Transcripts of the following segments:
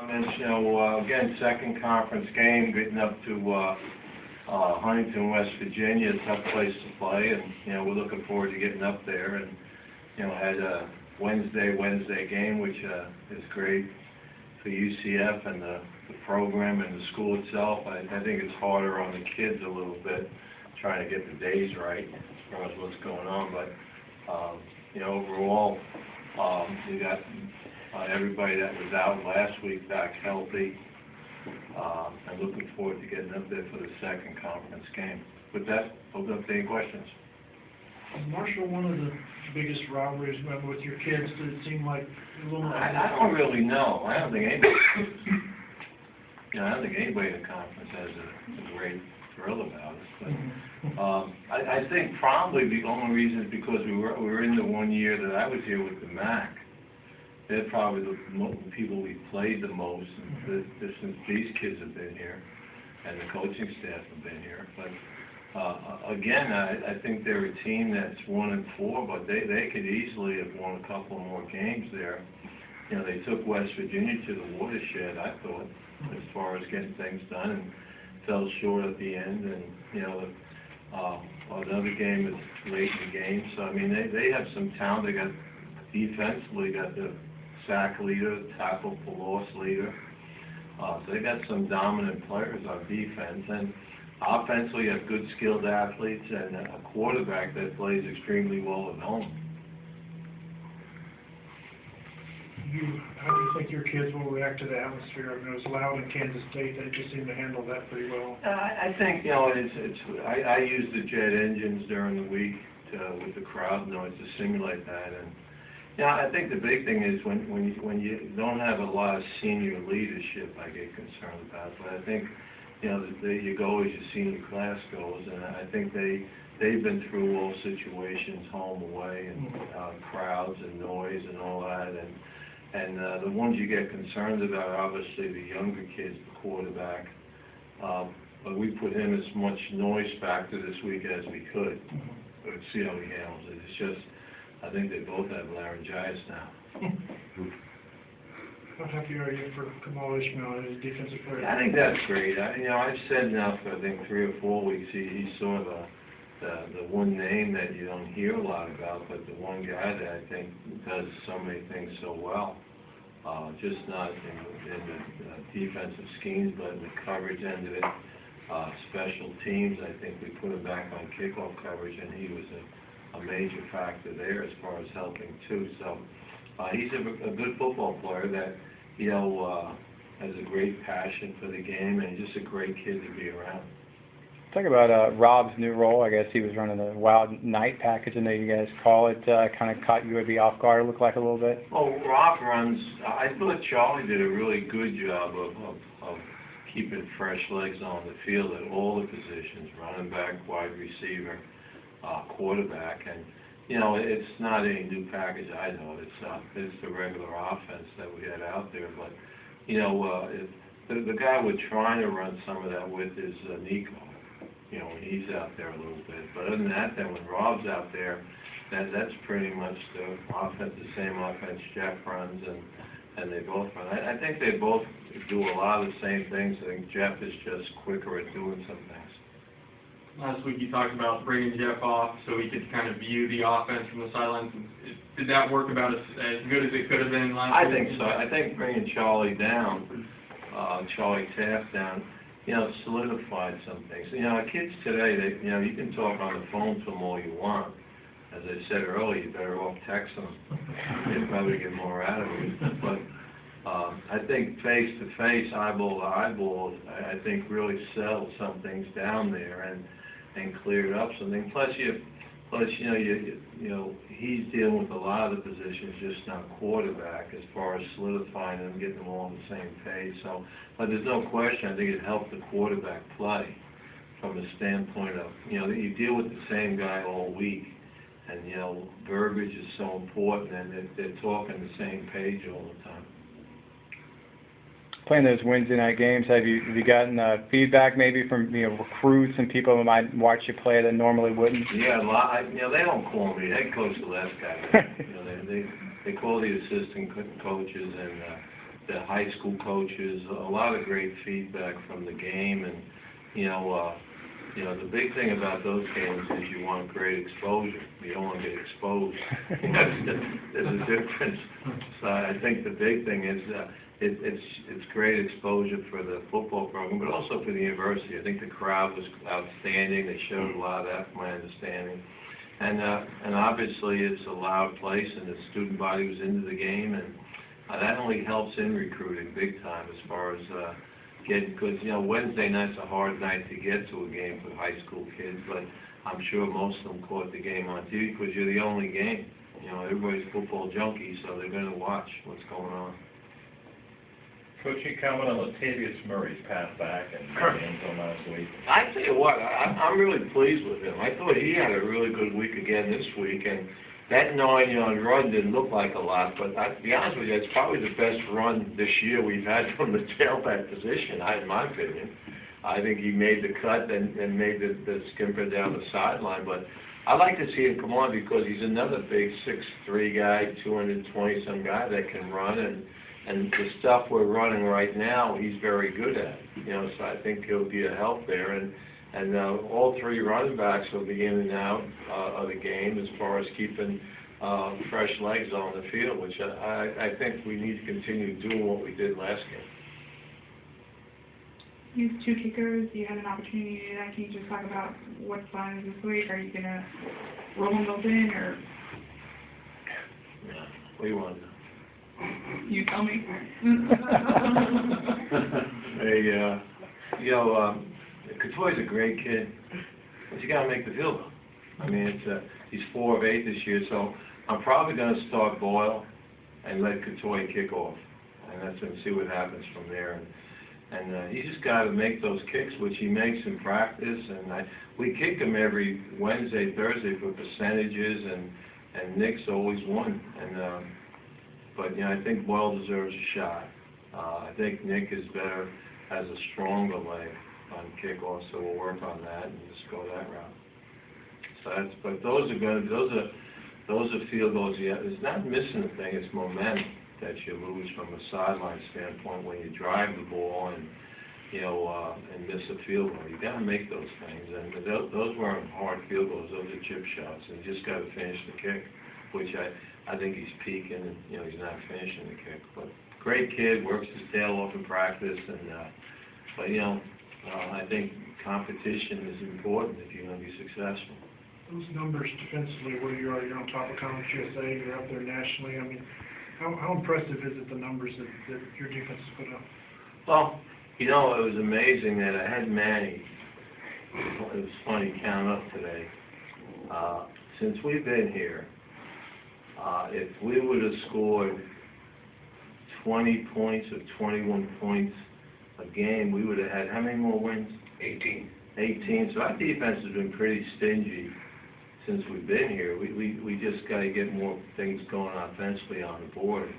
And, again, second conference game, getting up to Huntington, West Virginia, a tough place to play, and, we're looking forward to getting up there, and, had a Wednesday game, which is great for UCF and the program and the school itself. I think it's harder on the kids a little bit, trying to get the days right as far as what's going on, but, overall, we got everybody that was out last week back healthy. I'm looking forward to getting up there for the second conference game. With that, open up to any questions. Is Marshall one of the biggest rivalries with your kids? Did it seem like a little more? I don't really know. I don't think anybody. I don't think anybody in the conference has a great thrill about it. But I think probably the only reason is because we were in the 1 year that I was here with the MAC. They're probably the people we played the most since these kids have been here, and the coaching staff have been here. But again, I think they're a team that's 1-4, but they could easily have won a couple more games there. They took West Virginia to the watershed, I thought, as far as getting things done, and fell short at the end. And another game is late in the game. So I mean, they have some talent. They got defensively got the sack leader, tackle for loss leader. So they got some dominant players on defense, and offensively have good skilled athletes and a quarterback that plays extremely well at home. How do you think your kids will react to the atmosphere? I mean, it was loud in Kansas State. They just seem to handle that pretty well. I think I use the jet engines during the week with the crowd noise to simulate that, and I think the big thing is when you don't have a lot of senior leadership, I get concerned about. But I think you go as your senior class goes, and I think they've been through all situations, home, away, and crowds and noise and all that, and the ones you get concerned about are obviously the younger kids, the quarterback. But we put him as much noise factor this week as we could. Let's see how he handles it. It's just, I think they both have laryngitis now. How happy are you for Kamal Ishmael as a defensive player? I think that's great. I've said now for I think 3 or 4 weeks he's sort of the one name that you don't hear a lot about, but the one guy that I think does so many things so well. Just not in the defensive schemes, but in the coverage end of it. Special teams, I think we put him back on kickoff coverage, and he was a major factor there as far as helping too. So he's a good football player that has a great passion for the game, and just a great kid to be around. Talk about Rob's new role. I guess he was running the Wild Night package, I know you guys call it. Kind of caught you at the off guard, looked like a little bit. Well, Rob runs. I thought Charlie did a really good job of keeping fresh legs on the field at all the positions: running back, wide receiver, quarterback, and it's not any new package. I know it's the regular offense that we had out there, but the guy we're trying to run some of that with is Nico. When he's out there a little bit. But other than that, then when Rob's out there, that's pretty much the offense, the same offense Jeff runs, and they both run. I think they both do a lot of the same things. I think Jeff is just quicker at doing some things. Last week you talked about bringing Jeff off so he could kind of view the offense from the sidelines. Did that work about as good as it could have been last week? I think so. I think bringing Charlie down, Charlie Taft down, solidified some things. Kids today, you can talk on the phone to them all you want. As I said earlier, you're better off texting them. They'll probably get more out of it. But I think face-to-face, eyeball-to-eyeball, I think really settled some things down there and cleared up something. Plus, he's dealing with a lot of the positions, just not quarterback, as far as solidifying them, getting them all on the same page. So, but there's no question, I think it helped the quarterback play from the standpoint of, you deal with the same guy all week, and, verbiage is so important, and they're talking the same page all the time. Playing those Wednesday night games, have you gotten feedback maybe from recruits and people who might watch you play that normally wouldn't? Yeah, a lot. They don't call me. Head coach the last guy. They call the assistant coaches, and the high school coaches, a lot of great feedback from the game, and the big thing about those games is you want great exposure. You don't want to get exposed. There's a difference. So I think the big thing is it's great exposure for the football program, but also for the university. I think the crowd was outstanding. They showed a lot of that, from my understanding. And obviously it's a loud place, and the student body was into the game, and that only helps in recruiting big time as far as getting, because Wednesday night's a hard night to get to a game for high school kids, but I'm sure most of them caught the game on TV because you're the only game. Everybody's football junkies, so they're going to watch what's going on. Coach, you comment on Latavius Murray's pass back and end zone last week? I tell you what, I'm really pleased with him. I thought he had a really good week again this week, and that 9-yard run didn't look like a lot, but to be honest with you, it's probably the best run this year we've had from the tailback position, in my opinion. I think he made the cut and made the skimper down the sideline, but I like to see him come on because he's another big 6'3" guy, 220-some guy that can run, and the stuff we're running right now, he's very good at. So I think he'll be a help there, and all three running backs will be in and out of the game as far as keeping fresh legs on the field, which I think we need to continue doing what we did last game. You have 2 kickers. You had an opportunity to do that. Can you just talk about what's planned this week? Are you going to roll them both in, or? Yeah. What do you want to know? You tell me. Couture's a great kid, but you got to make the field goal. I mean, he's 4 of 8 this year, so I'm probably going to start Boyle and let Couture kick off, and see what happens from there. And he just got to make those kicks, which he makes in practice. And we kick him every Wednesday, Thursday for percentages, and Nick's always won. But I think Boyle deserves a shot. I think Nick is better, has a stronger leg on kickoff, so we'll work on that and just go that route. So but those are field goals. Yeah, it's not missing a thing. It's momentum that you lose from a sideline standpoint when you drive the ball and miss a field goal. You got to make those things, and those weren't hard field goals. Those are chip shots, and you just got to finish the kick, which I think he's peaking, and he's not finishing the kick. But great kid, works his tail off in practice, but I think competition is important if you're going to be successful. Those numbers defensively, where you are, you're on top of Conference USA, you're up there nationally. I mean, how impressive is it, the numbers that your defense has put up? Well, it was amazing that I had Manny. It was funny counting up today. Since we've been here, if we would have scored 20 points or 21 points a game, we would have had how many more wins? 18. So our defense has been pretty stingy since we've been here. We just got to get more things going offensively on the board.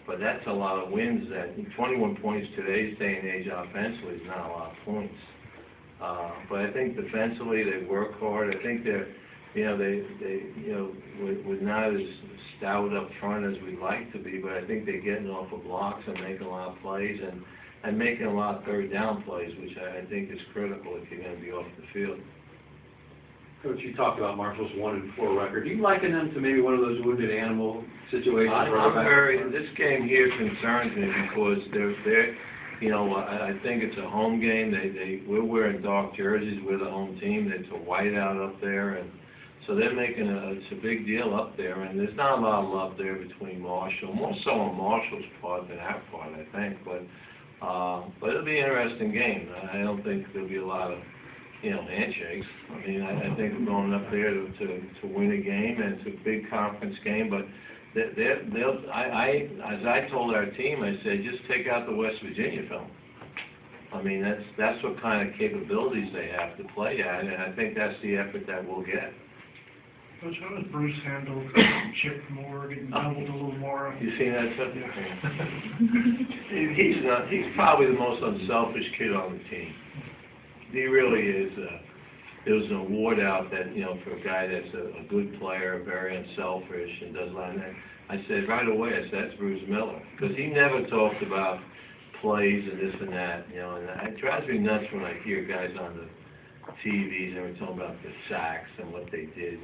But that's a lot of wins. 21 points today's day and age offensively is not a lot of points. But I think defensively they work hard. I think they're, we're not as stout up front as we'd like to be, but I think they're getting off of blocks and making a lot of plays and making a lot of third down plays, which I think is critical if you're going to be off the field. Coach, you talked about Marshall's 1-4 record. Do you liken them to maybe one of those wounded animal situations? This game here concerns me because they're I think it's a home game. We're wearing dark jerseys. We're the home team. It's a whiteout up there, and so they're making it's a big deal up there. And there's not a lot of love there between Marshall, more so on Marshall's part than our part, I think. But it'll be an interesting game. I don't think there'll be a lot of handshakes. I mean, I think we're going up there to win a game, and it's a big conference game. But as I told our team, I said, just take out the West Virginia film. I mean, that's what kind of capabilities they have to play at, and I think that's the effort that we'll get. Coach, how does Bruce handle Chip Moore getting doubled a little more? You seen that stuff? Yeah. He's probably the most unselfish kid on the team. He really is. there was an award out that, for a guy that's a good player, very unselfish, and does a lot of that. I said right away, that's Bruce Miller, because he never talked about plays and this and that, and it drives me nuts when I hear guys on the TVs, and we're talking about the sacks and what they did.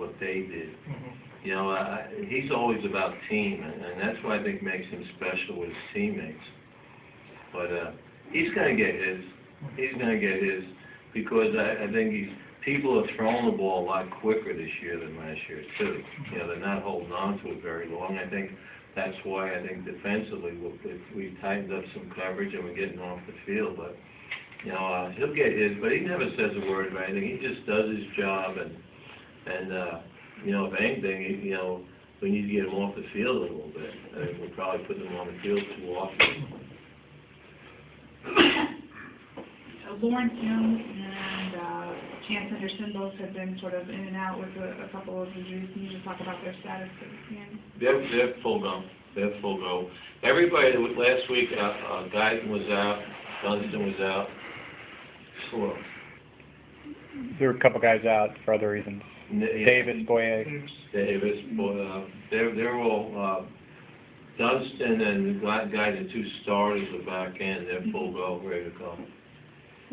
He's always about team, and that's what I think makes him special with his teammates. But he's going to get his. He's going to get his, because I think people have thrown the ball a lot quicker this year than last year, too. They're not holding on to it very long. I think that's why I think defensively we've tightened up some coverage and we're getting off the field. But, he'll get his, but he never says a word about anything. He just does his job, and if anything, we need to get him off the field a little bit. I think we're probably putting him on the field too often. Lawrence Young and Chance Henderson both have been sort of in and out with a couple of injuries. Can you just talk about their status for this game? They're full go. They're full go. Everybody, last week, Guyton was out, Dunston was out. Slow. There were a couple guys out for other reasons. Davis, Boye. Davis, they're all, Dunston and the guy, the two starters, the back end, they're full go, ready to go.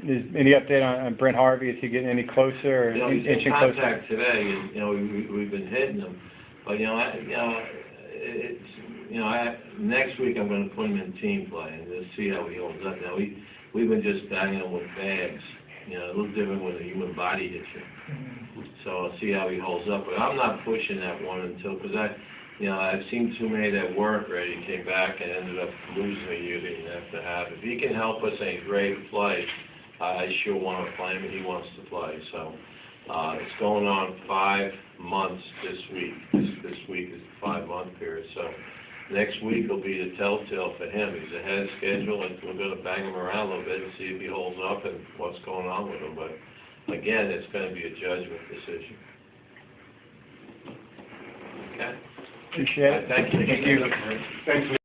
Is any update on Brent Harvey? Is he getting any closer or He's in inching closer? contact today, and, we've been hitting him. But, next week I'm going to put him in team play and just see how he holds up. Now, we've been just banging him with bags. A little different when the human body hits you. So I'll see how he holds up. But I'm not pushing that one until, because I've seen too many that weren't ready, came back and ended up losing a year they didn't have to have. If he can help us and he's ready to play, I sure want to play him, and he wants to play. So it's going on 5 months this week. This week is the 5-month period. So next week will be the telltale for him. He's ahead of schedule, and we're going to bang him around a little bit and see if he holds up and what's going on with him. But again, it's going to be a judgment decision. Okay? Appreciate it. Thank you. Thank you. Thanks.